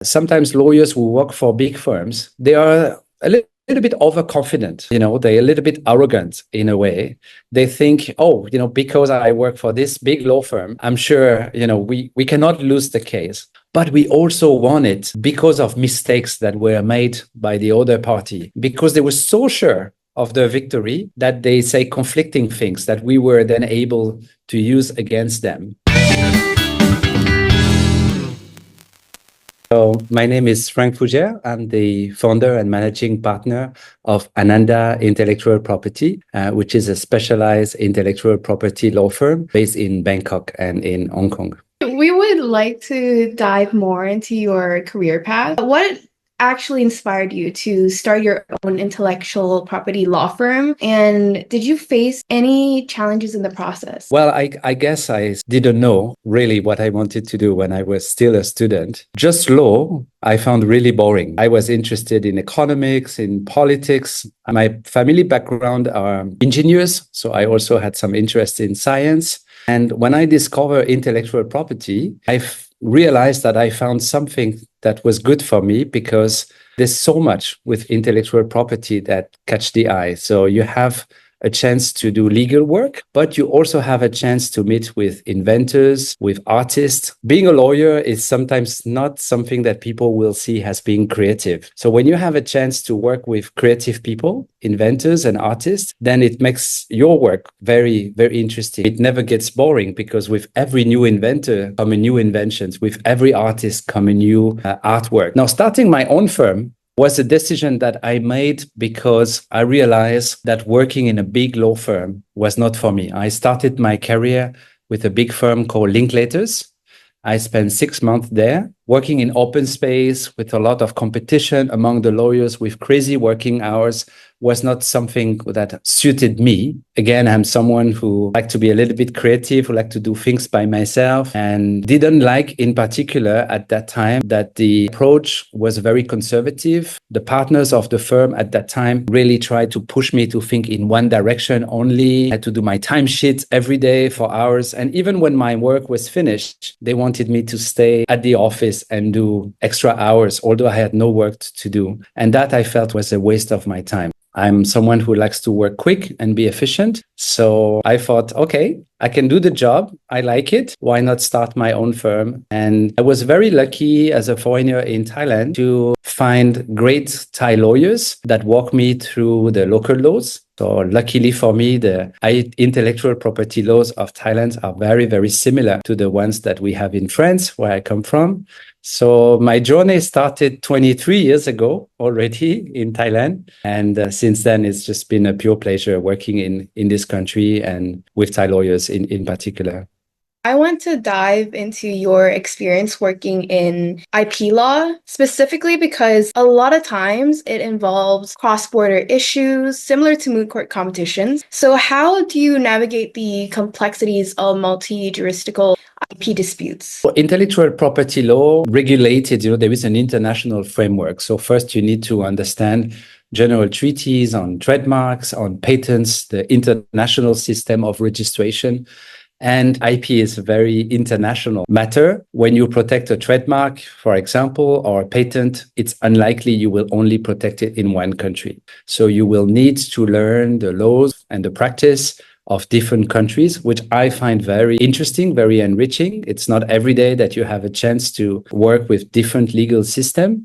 Sometimes lawyers who work for big firms, they are a little bit overconfident, they're a little bit arrogant in a way. They think, because I work for this big law firm, I'm sure, we cannot lose the case. But we also won it because of mistakes that were made by the other party, because they were so sure of their victory that they say conflicting things that we were then able to use against them. So my name is Franck Fougere. I'm the founder and managing partner of Ananda Intellectual Property, which is a specialized intellectual property law firm based in Bangkok and in Hong Kong. We would like to dive more into your career path. What actually inspired you to start your own intellectual property law firm? And did you face any challenges in the process? Well, I guess I didn't know really what I wanted to do when I was still a student. Just law, I found really boring. I was interested in economics, in politics. My family background are engineers, so I also had some interest in science. And when I discovered intellectual property, I realized that I found something that was good for me, because there's so much with intellectual property that catch the eye. So you have a chance to do legal work, but you also have a chance to meet with inventors, with artists. Being a lawyer is sometimes not something that people will see as being creative. So when you have a chance to work with creative people, inventors and artists, then it makes your work very, very interesting. It never gets boring, because with every new inventor come a new inventions. With every artist come a new artwork. Now, starting my own firm was a decision that I made because I realized that working in a big law firm was not for me. I started my career with a big firm called Linklaters. I spent 6 months there, working in open space with a lot of competition among the lawyers with crazy working hours. Was not something that suited me. Again, I'm someone who likes to be a little bit creative, who like to do things by myself, and didn't like in particular at that time that the approach was very conservative. The partners of the firm at that time really tried to push me to think in one direction only. I had to do my timesheets every day for hours. And even when my work was finished, they wanted me to stay at the office and do extra hours, although I had no work to do. And that I felt was a waste of my time. I'm someone who likes to work quick and be efficient. So I thought, okay, I can do the job. I like it. Why not start my own firm? And I was very lucky as a foreigner in Thailand to find great Thai lawyers that walk me through the local laws. So luckily for me, the intellectual property laws of Thailand are very, very similar to the ones that we have in France, where I come from. So my journey started 23 years ago already in Thailand. And since then, it's just been a pure pleasure working in this country and with Thai lawyers in particular. I want to dive into your experience working in IP law, specifically because a lot of times it involves cross-border issues similar to moot court competitions. So how do you navigate the complexities of multi-jurisdictional IP disputes? For intellectual property law regulated, there is an international framework. So first you need to understand general treaties on trademarks, on patents, the international system of registration. And IP is a very international matter. When you protect a trademark, for example, or a patent, it's unlikely you will only protect it in one country. So you will need to learn the laws and the practice of different countries, which I find very interesting, very enriching. It's not every day that you have a chance to work with different legal systems.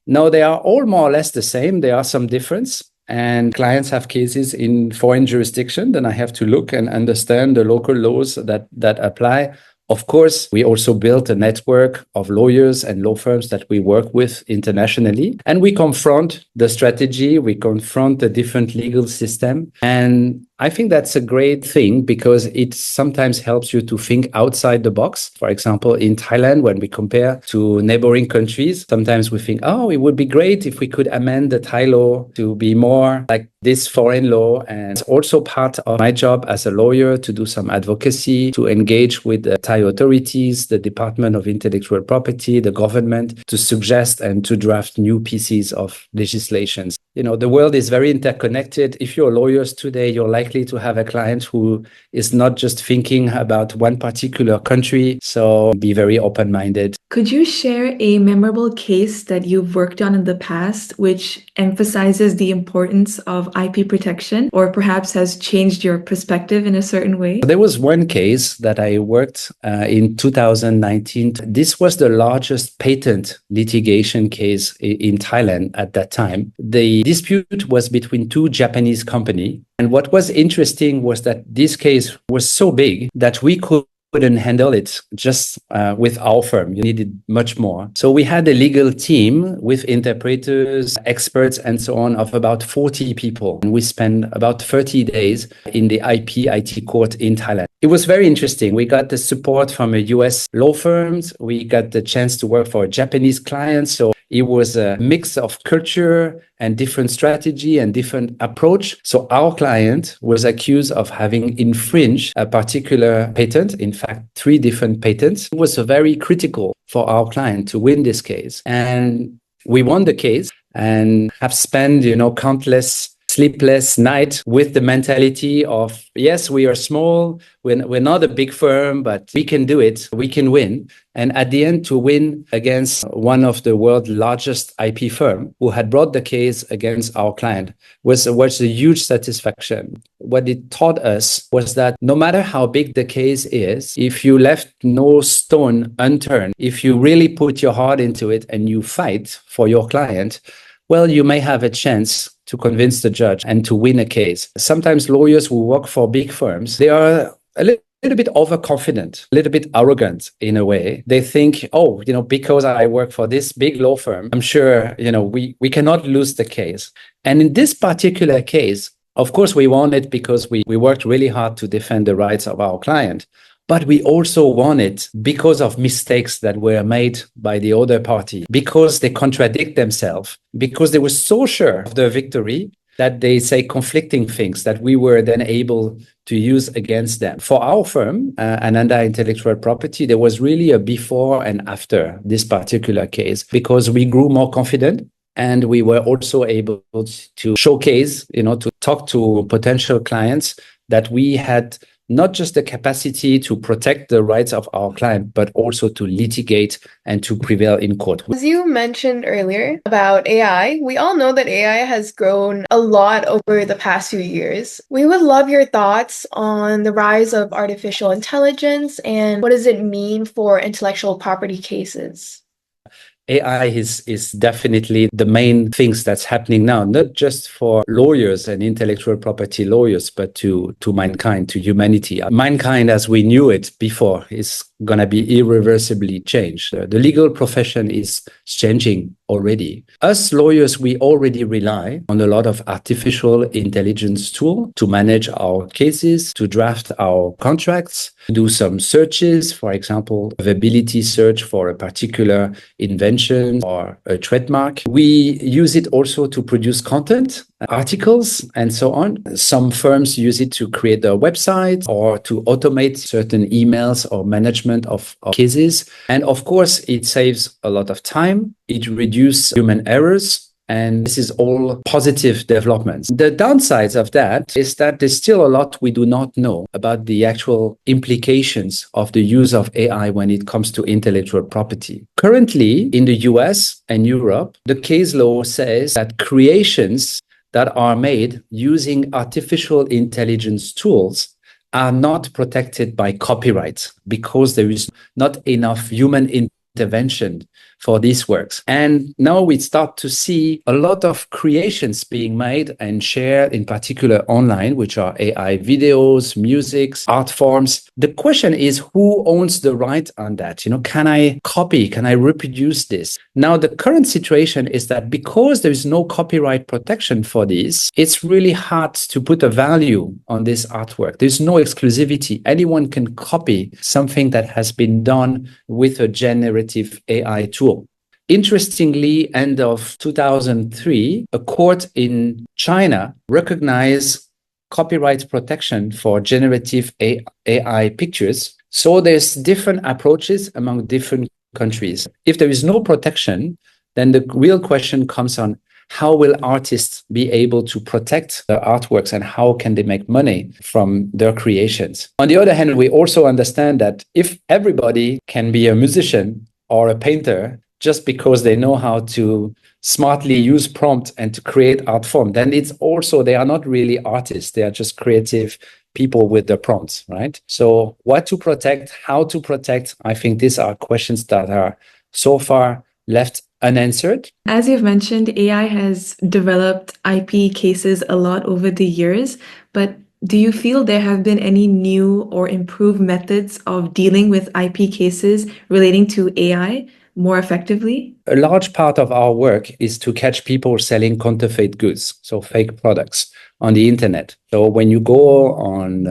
Now, they are all more or less the same. There are some difference. And clients have cases in foreign jurisdiction, then I have to look and understand the local laws that apply. Of course, we also built a network of lawyers and law firms that we work with internationally. And we confront the strategy, we confront the different legal system. And I think that's a great thing because it sometimes helps you to think outside the box. For example, in Thailand, when we compare to neighboring countries, sometimes we think, oh, it would be great if we could amend the Thai law to be more like this foreign law. And it's also part of my job as a lawyer to do some advocacy, to engage with the Thai authorities, the Department of Intellectual Property, the government, to suggest and to draft new pieces of legislation. the world is very interconnected. If you're lawyers today, you're likely to have a client who is not just thinking about one particular country. So be very open-minded. Could you share a memorable case that you've worked on in the past, which emphasizes the importance of IP protection, or perhaps has changed your perspective in a certain way? There was one case that I worked in 2019. This was the largest patent litigation case in Thailand at that time. The dispute was between two Japanese companies. And what was interesting was that this case was so big that we couldn't handle it just with our firm. You needed much more. So we had a legal team with interpreters, experts, and so on of about 40 people. And we spent about 30 days in the IT court in Thailand. It was very interesting. We got the support from a US law firms. We got the chance to work for a Japanese client. So it was a mix of culture and different strategy and different approach. So our client was accused of having infringed a particular patent, in fact, 3 different patents. It was very critical for our client to win this case. And we won the case and have spent, countless sleepless night with the mentality of, yes, we are small, we're not a big firm, but we can do it, we can win. And at the end, to win against one of the world's largest IP firm who had brought the case against our client was a huge satisfaction. What it taught us was that no matter how big the case is, if you left no stone unturned, if you really put your heart into it and you fight for your client, well, you may have a chance to convince the judge and to win a case. Sometimes lawyers who work for big firms, they are a little bit overconfident, a little bit arrogant in a way. They think, because I work for this big law firm, I'm sure, we cannot lose the case. And in this particular case, of course, we won it because we worked really hard to defend the rights of our client. But we also won it because of mistakes that were made by the other party, because they contradict themselves, because they were so sure of their victory that they say conflicting things that we were then able to use against them. For our firm, Ananda Intellectual Property, there was really a before and after this particular case, because we grew more confident. And we were also able to showcase, to talk to potential clients that we had not just the capacity to protect the rights of our client, but also to litigate and to prevail in court. As you mentioned earlier about AI, we all know that AI has grown a lot over the past few years. We would love your thoughts on the rise of artificial intelligence and what does it mean for intellectual property cases? AI is definitely the main things that's happening now, not just for lawyers and intellectual property lawyers, but to mankind, to humanity. Mankind, as we knew it before, is going to be irreversibly changed. The legal profession is changing already. Us lawyers, we already rely on a lot of artificial intelligence tool to manage our cases, to draft our contracts, do some searches, for example, availability search for a particular invention or a trademark. We use it also to produce content, articles, and so on. Some firms use it to create their website or to automate certain emails or management of cases. And of course, it saves a lot of time. It reduces human errors. And this is all positive developments. The downsides of that is that there's still a lot we do not know about the actual implications of the use of AI when it comes to intellectual property. Currently, in the US and Europe, the case law says that creations that are made using artificial intelligence tools are not protected by copyright because there is not enough human intervention for these works. And now we start to see a lot of creations being made and shared, in particular online, which are AI videos, music, art forms. The question is, who owns the right on that? Can I copy? Can I reproduce this? Now, the current situation is that because there is no copyright protection for this, it's really hard to put a value on this artwork. There's no exclusivity. Anyone can copy something that has been done with a generative AI tool. Interestingly, end of 2003, a court in China recognized copyright protection for generative AI pictures. So there's different approaches among different countries. If there is no protection, then the real question comes on how will artists be able to protect their artworks and how can they make money from their creations? On the other hand, we also understand that if everybody can be a musician or a painter just because they know how to smartly use prompt and to create art form, then it's also, they are not really artists. They are just creative people with the prompts, right? So what to protect, how to protect, I think these are questions that are so far left unanswered. As you've mentioned, AI has developed IP cases a lot over the years, but do you feel there have been any new or improved methods of dealing with IP cases relating to AI more effectively? A large part of our work is to catch people selling counterfeit goods, so fake products on the internet. So when you go on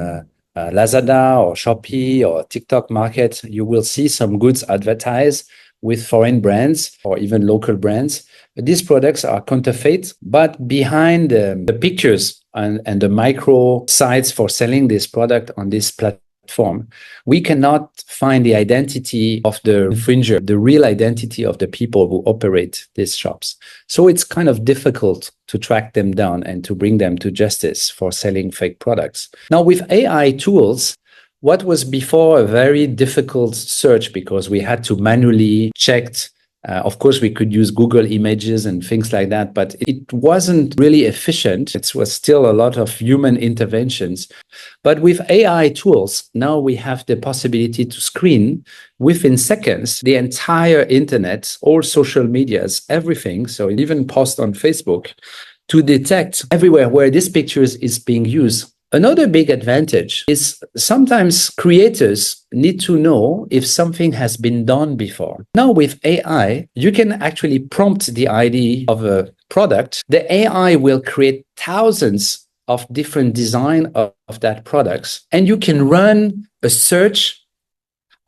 Lazada or Shopee or TikTok Market, you will see some goods advertised with foreign brands or even local brands. These products are counterfeit, but behind the pictures and the micro sites for selling this product on this platform, we cannot find the identity of the infringer, the real identity of the people who operate these shops. So it's kind of difficult to track them down and to bring them to justice for selling fake products. Now, with AI tools, what was before a very difficult search because we had to manually check. Of course, we could use Google Images and things like that, but it wasn't really efficient. It was still a lot of human interventions. But with AI tools, now we have the possibility to screen within seconds the entire internet, all social medias, everything. So even post on Facebook to detect everywhere where this picture is being used. Another big advantage is sometimes creators need to know if something has been done before. Now with AI, you can actually prompt the ID of a product. The AI will create thousands of different designs of that products, and you can run a search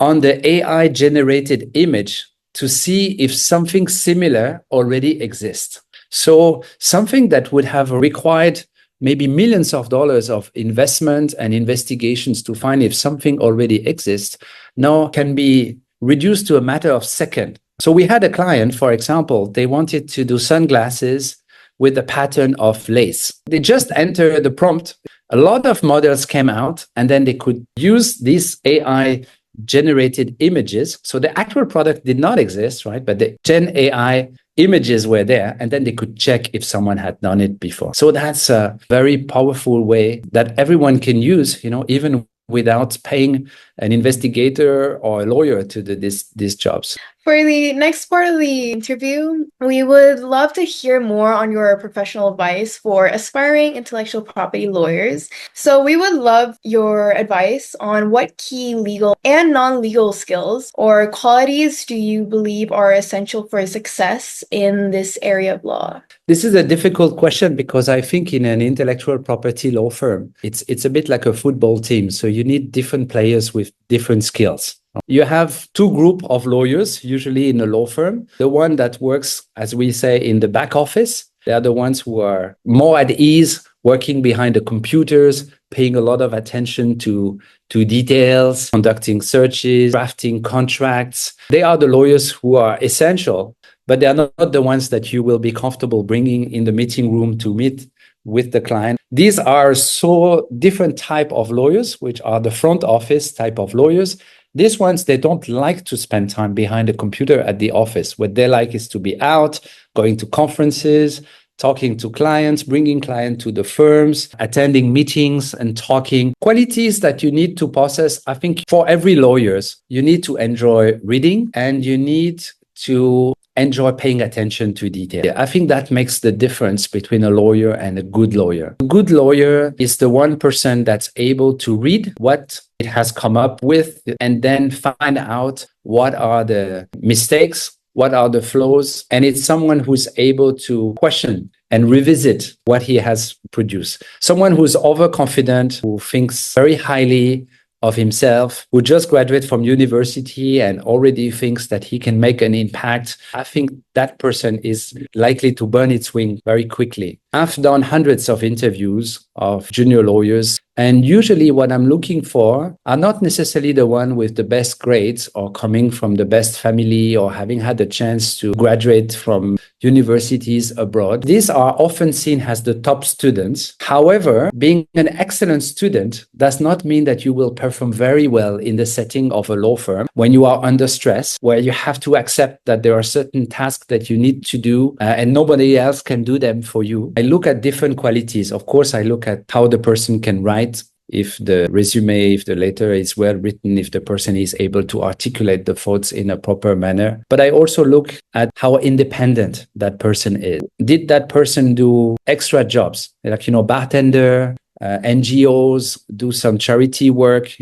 on the AI generated image to see if something similar already exists. So something that would have required maybe millions of dollars of investment and investigations to find if something already exists, now can be reduced to a matter of seconds. So we had a client, for example, they wanted to do sunglasses with a pattern of lace. They just entered the prompt. A lot of models came out, and then they could use these AI generated images. So the actual product did not exist, right? But the Gen AI images were there, and then they could check if someone had done it before. So that's a very powerful way that everyone can use, even without paying an investigator or a lawyer to do these jobs. For the next part of the interview, we would love to hear more on your professional advice for aspiring intellectual property lawyers. So we would love your advice on what key legal and non-legal skills or qualities do you believe are essential for success in this area of law? This is a difficult question because I think in an intellectual property law firm, it's a bit like a football team. So you need different players with different skills. You have two groups of lawyers, usually in a law firm. The one that works, as we say, in the back office. They are the ones who are more at ease, working behind the computers, paying a lot of attention to details, conducting searches, drafting contracts. They are the lawyers who are essential, but they are not the ones that you will be comfortable bringing in the meeting room to meet with the client. These are so different type of lawyers, which are the front office type of lawyers. These ones, they don't like to spend time behind a computer at the office. What they like is to be out, going to conferences, talking to clients, bringing clients to the firms, attending meetings and talking. Qualities that you need to possess, I think for every lawyer, you need to enjoy reading and you need to enjoy paying attention to detail. I think that makes the difference between a lawyer and a good lawyer. A good lawyer is the one person that's able to read what it has come up with and then find out what are the mistakes, what are the flaws, and it's someone who's able to question and revisit what he has produced. Someone who's overconfident, who thinks very highly of himself, who just graduated from university and already thinks that he can make an impact. I think that person is likely to burn its wing very quickly. I've done hundreds of interviews of junior lawyers, and usually what I'm looking for are not necessarily the one with the best grades or coming from the best family or having had the chance to graduate from universities abroad. These are often seen as the top students. However, being an excellent student does not mean that you will perform very well in the setting of a law firm when you are under stress, where you have to accept that there are certain tasks that you need to do and nobody else can do them for you. I look at different qualities. Of course, I look at how the person can write, if the resume, if the letter is well written, if the person is able to articulate the thoughts in a proper manner. But I also look at how independent that person is. Did that person do extra jobs, like, bartender, NGOs, do some charity work?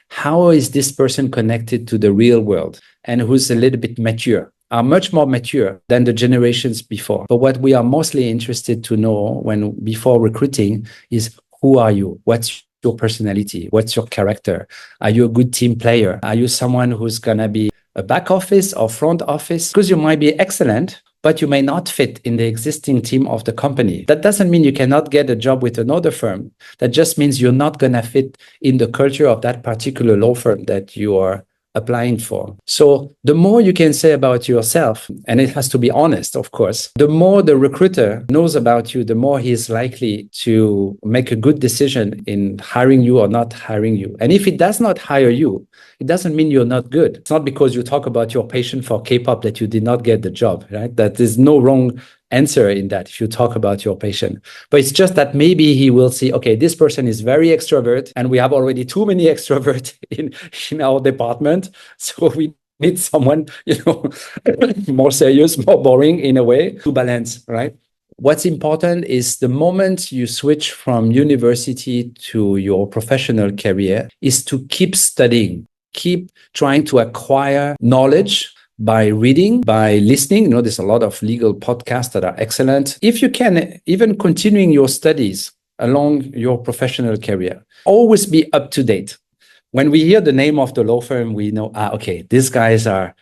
How is this person connected to the real world, and who's a little bit mature? Are much more mature than the generations before. But what we are mostly interested to know before recruiting is, who are you? What's your personality? What's your character? Are you a good team player? Are you someone who's going to be a back office or front office? Because you might be excellent, but you may not fit in the existing team of the company. That doesn't mean you cannot get a job with another firm. That just means you're not going to fit in the culture of that particular law firm that you are applying for. So the more you can say about yourself, and it has to be honest, of course, the more the recruiter knows about you, the more he is likely to make a good decision in hiring you or not hiring you. And if he does not hire you, it doesn't mean you're not good. It's not because you talk about your passion for K-pop that you did not get the job, right? That there's no wrong answer in that if you talk about your passion. But it's just that maybe he will see, okay, this person is very extrovert and we have already too many extroverts in our department. So we need someone, more serious, more boring in a way to balance, right? What's important is the moment you switch from university to your professional career is to keep studying, keep trying to acquire knowledge by reading, by listening. There's a lot of legal podcasts that are excellent. If you can, even continuing your studies along your professional career, always be up to date. When we hear the name of the law firm, we know, okay, these guys are,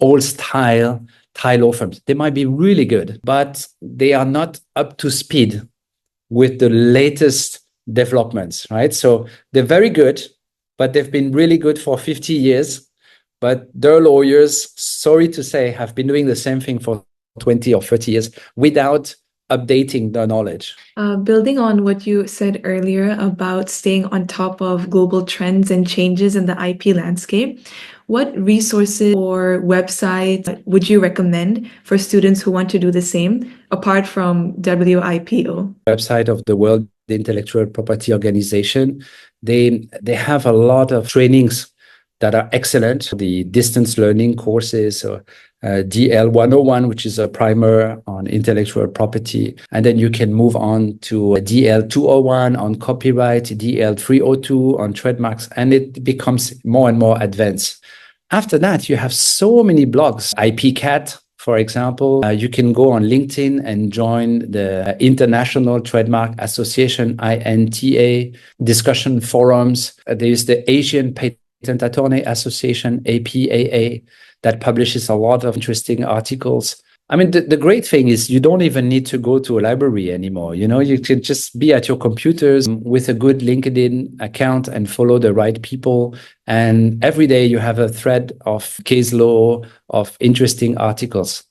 old style Thai law firms. They might be really good, but they are not up to speed with the latest developments, right? So they're very good, but they've been really good for 50 years. But their lawyers, sorry to say, have been doing the same thing for 20 or 30 years without updating their knowledge. Building on what you said earlier about staying on top of global trends and changes in the IP landscape, what resources or websites would you recommend for students who want to do the same, apart from WIPO? Website of the World Intellectual Property Organization. They have a lot of trainings that are excellent. The distance learning courses, DL 101, which is a primer on intellectual property. And then you can move on to DL 201 on copyright, DL 302 on trademarks, and it becomes more and more advanced. After that, you have so many blogs. IPCAT, for example, you can go on LinkedIn and join the International Trademark Association, INTA, discussion forums. There is the Asian Patent Attorney Association, APAA, that publishes a lot of interesting articles. I mean, the great thing is you don't even need to go to a library anymore. You can just be at your computers with a good LinkedIn account and follow the right people. And every day you have a thread of case law, of interesting articles.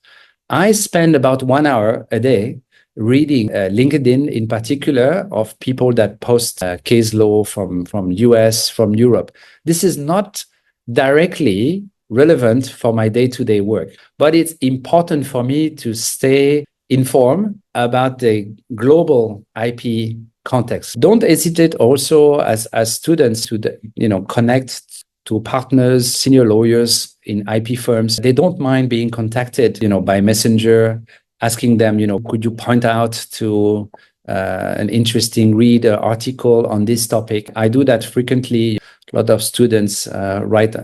I spend about 1 hour a day reading LinkedIn in particular of people that post case law from US, from Europe. This is not directly relevant for my day-to-day work, but it's important for me to stay informed about the global IP context. Don't hesitate also as students to connect to partners, senior lawyers in IP firms. They don't mind being contacted, by messenger, asking them, could you point out to an interesting read article on this topic? I do that frequently. A lot of students write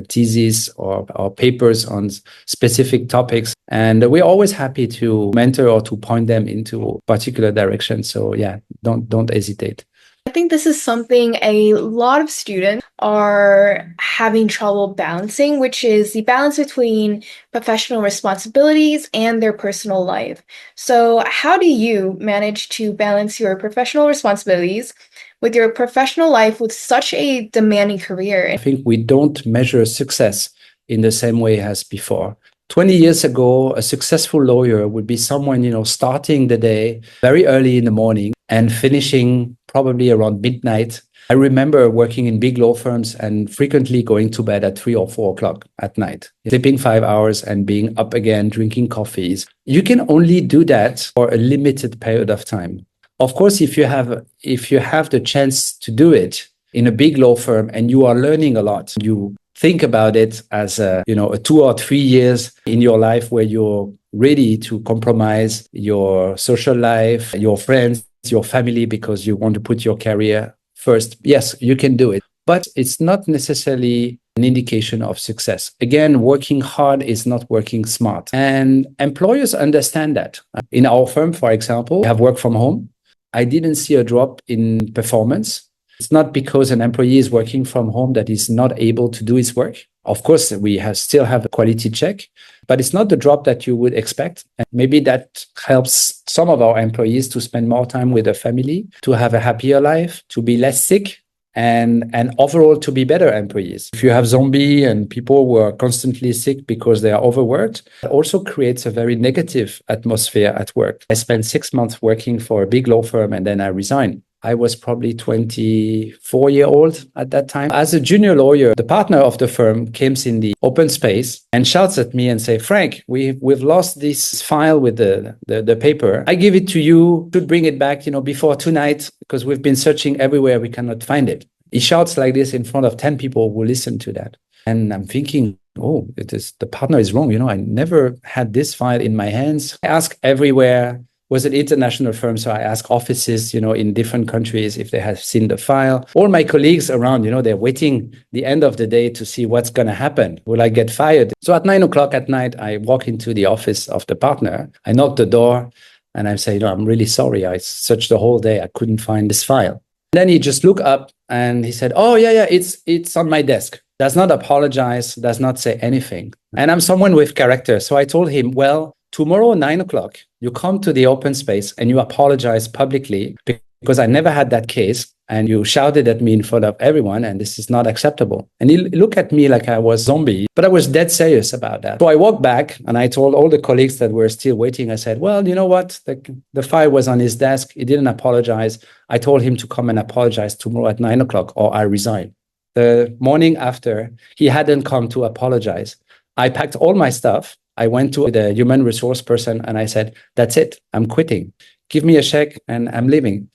theses or papers on specific topics, and we're always happy to mentor or to point them into a particular direction. So yeah, don't hesitate. I think this is something a lot of students are having trouble balancing, which is the balance between professional responsibilities and their personal life. So, how do you manage to balance your professional responsibilities with your professional life with such a demanding career? I think we don't measure success in the same way as before. 20 years ago, a successful lawyer would be someone, starting the day very early in the morning and finishing probably around midnight. I remember working in big law firms and frequently going to bed at 3 or 4 o'clock at night, sleeping 5 hours and being up again, drinking coffees. You can only do that for a limited period of time. Of course, if you have the chance to do it in a big law firm and you are learning a lot, you think about it as a 2 or 3 years in your life where you're ready to compromise your social life, your friends, your family, because you want to put your career first. Yes, you can do it, but it's not necessarily an indication of success. Again, working hard is not working smart. And employers understand that. In our firm, for example, we have work from home. I didn't see a drop in performance. It's not because an employee is working from home that he's not able to do his work. Of course, we still have a quality check, but it's not the drop that you would expect. And maybe that helps some of our employees to spend more time with their family, to have a happier life, to be less sick, and overall to be better employees. If you have zombie and people who are constantly sick because they are overworked, it also creates a very negative atmosphere at work. I spent 6 months working for a big law firm and then I resigned. I was probably 24-year-old at that time. As a junior lawyer, the partner of the firm comes in the open space and shouts at me and say, "Frank, we've lost this file with the paper. I give it to you. Should bring it back, before tonight because we've been searching everywhere. We cannot find it." He shouts like this in front of 10 people who listen to that. And I'm thinking, oh, the partner is wrong. I never had this file in my hands. I ask everywhere. Was an international firm, so I ask offices, in different countries if they have seen the file. All my colleagues around, they're waiting the end of the day to see what's going to happen. Will I get fired? So at 9 o'clock at night, I walk into the office of the partner. I knock the door and I say, I'm really sorry. I searched the whole day. I couldn't find this file. Then he just looked up and he said, "Oh, yeah, it's on my desk." Does not apologize, does not say anything. And I'm someone with character. So I told him, well, tomorrow, 9 o'clock, you come to the open space and you apologize publicly because I never had that case. And you shouted at me in front of everyone, and this is not acceptable. And he looked at me like I was zombie, but I was dead serious about that. So I walked back and I told all the colleagues that were still waiting, I said, well, you know what? The file was on his desk. He didn't apologize. I told him to come and apologize tomorrow at 9 o'clock or I resign. The morning after, he hadn't come to apologize. I packed all my stuff. I went to the human resource person and I said, "That's it. I'm quitting. Give me a check and I'm leaving."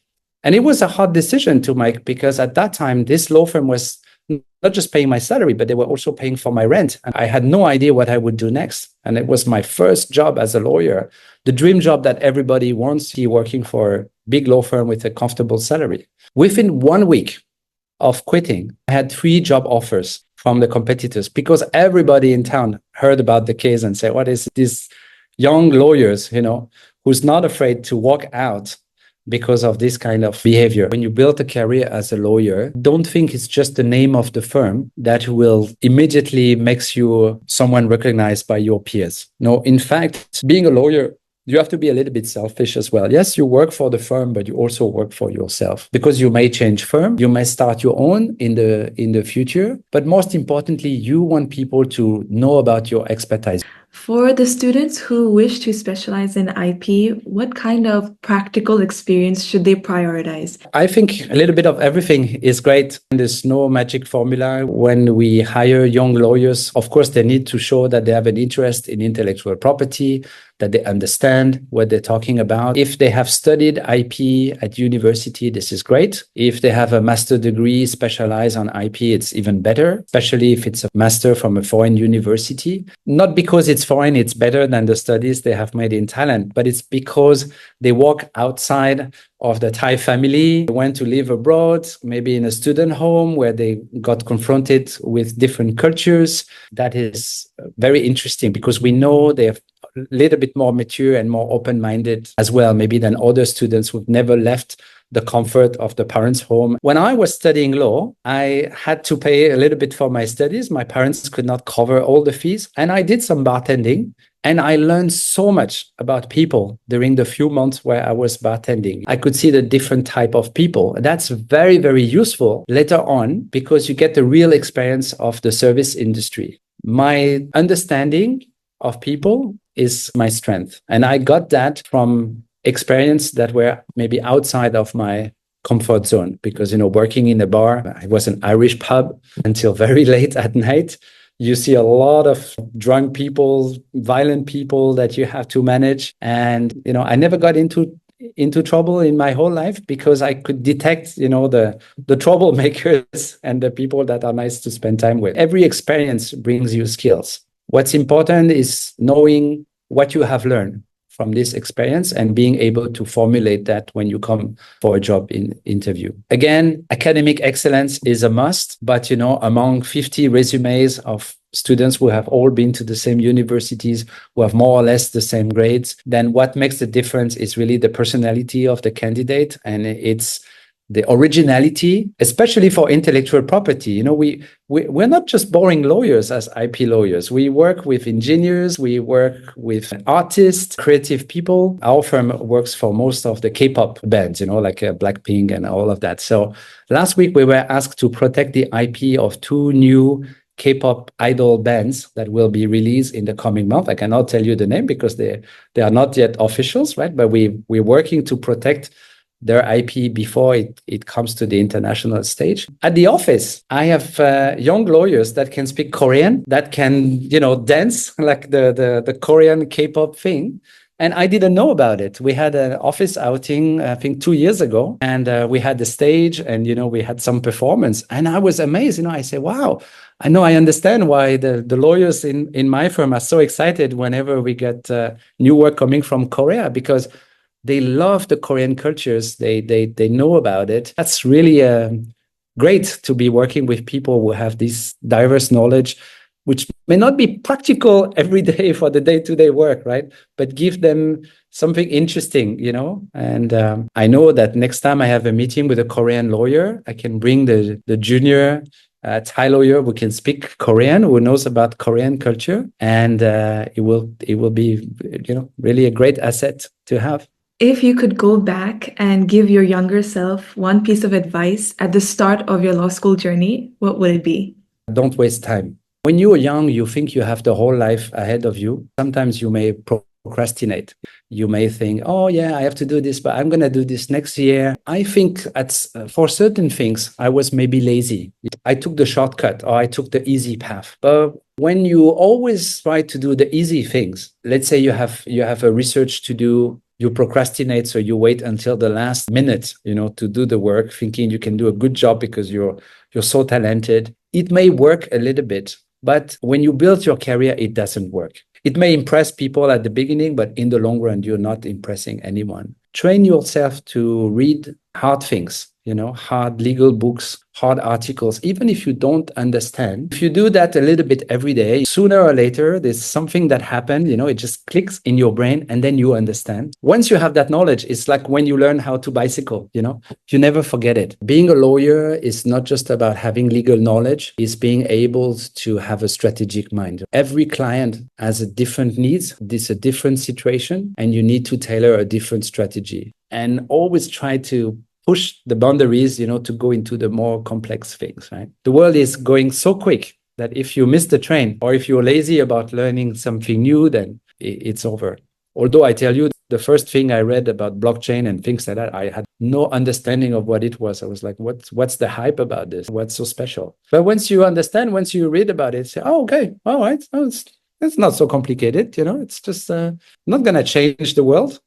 And it was a hard decision to make because at that time, this law firm was not just paying my salary, but they were also paying for my rent. And I had no idea what I would do next. And it was my first job as a lawyer, the dream job that everybody wants to be working for a big law firm with a comfortable salary. Within 1 week of quitting, I had 3 job offers from the competitors because everybody in town heard about the case and said, what is this young lawyers, who's not afraid to walk out because of this kind of behavior. When you build a career as a lawyer, don't think it's just the name of the firm that will immediately makes you someone recognized by your peers. No, in fact, being a lawyer, you have to be a little bit selfish as well. Yes, you work for the firm, but you also work for yourself because you may change firm. You may start your own in the future. But most importantly, you want people to know about your expertise. For the students who wish to specialize in IP, what kind of practical experience should they prioritize? I think a little bit of everything is great. There's no magic formula. When we hire young lawyers, of course, they need to show that they have an interest in intellectual property, that they understand what they're talking about. If they have studied IP at university, this is great. If they have a master degree specialized on IP, it's even better, especially if it's a master from a foreign university. Not because it's foreign, it's better than the studies they have made in Thailand, but it's because they walk outside of the Thai family, went to live abroad, maybe in a student home where they got confronted with different cultures. That is very interesting because we know they have a little bit more mature and more open-minded as well, maybe than other students who've never left the comfort of the parents' home. When I was studying law, I had to pay a little bit for my studies. My parents could not cover all the fees. And I did some bartending. And I learned so much about people during the few months where I was bartending. I could see the different type of people. And that's very, very useful later on because you get the real experience of the service industry. My understanding of people is my strength. And I got that from experience that were maybe outside of my comfort zone because, working in a bar, it was an Irish pub until very late at night. You see a lot of drunk people, violent people that you have to manage. And, I never got into trouble in my whole life because I could detect, the troublemakers and the people that are nice to spend time with. Every experience brings you skills. What's important is knowing what you have learned from this experience and being able to formulate that when you come for a job interview. Again, academic excellence is a must, but among 50 resumes of students who have all been to the same universities, who have more or less the same grades, then what makes the difference is really the personality of the candidate, and it's the originality, especially for intellectual property. We're not just boring lawyers as IP lawyers. We work with engineers, we work with artists, creative people. Our firm works for most of the K-pop bands, like Blackpink and all of that. So last week we were asked to protect the IP of 2 new K-pop idol bands that will be released in the coming month. I cannot tell you the name because they are not yet officials, right? But we're working to protect their IP before it comes to the international stage. At the office, I have young lawyers that can speak Korean, that can, dance like the Korean K-pop thing. And I didn't know about it. We had an office outing, I think 2 years ago, and we had the stage and, we had some performance. And I was amazed, I said, wow, I understand why the lawyers in my firm are so excited whenever we get new work coming from Korea, because they love the Korean cultures. They know about it. That's really great to be working with people who have this diverse knowledge, which may not be practical every day for the day-to-day work, right? But give them something interesting, And I know that next time I have a meeting with a Korean lawyer, I can bring the junior Thai lawyer who can speak Korean, who knows about Korean culture, and it will be, really a great asset to have. If you could go back and give your younger self one piece of advice at the start of your law school journey, what would it be? Don't waste time. When you are young, you think you have the whole life ahead of you. Sometimes you may procrastinate. You may think, oh yeah, I have to do this, but I'm going to do this next year. I think for certain things, I was maybe lazy. I took the shortcut or I took the easy path. But when you always try to do the easy things, let's say you have a research to do, you procrastinate, so you wait until the last minute, to do the work, thinking you can do a good job because you're so talented. It may work a little bit, but when you build your career, it doesn't work. It may impress people at the beginning, but in the long run, you're not impressing anyone. Train yourself to read hard things, hard legal books, hard articles, even if you don't understand. If you do that a little bit every day, sooner or later, there's something that happened, it just clicks in your brain and then you understand. Once you have that knowledge, it's like when you learn how to bicycle, you never forget it. Being a lawyer is not just about having legal knowledge, it's being able to have a strategic mind. Every client has a different needs, it's a different situation, and you need to tailor a different strategy. And always try to push the boundaries, to go into the more complex things, right? The world is going so quick that if you miss the train or if you're lazy about learning something new, then it's over. Although I tell you, the first thing I read about blockchain and things like that, I had no understanding of what it was. I was like, what's the hype about this? What's so special? But once you understand, once you read about it, say, oh, okay, all right. Oh, it's not so complicated, it's just not going to change the world.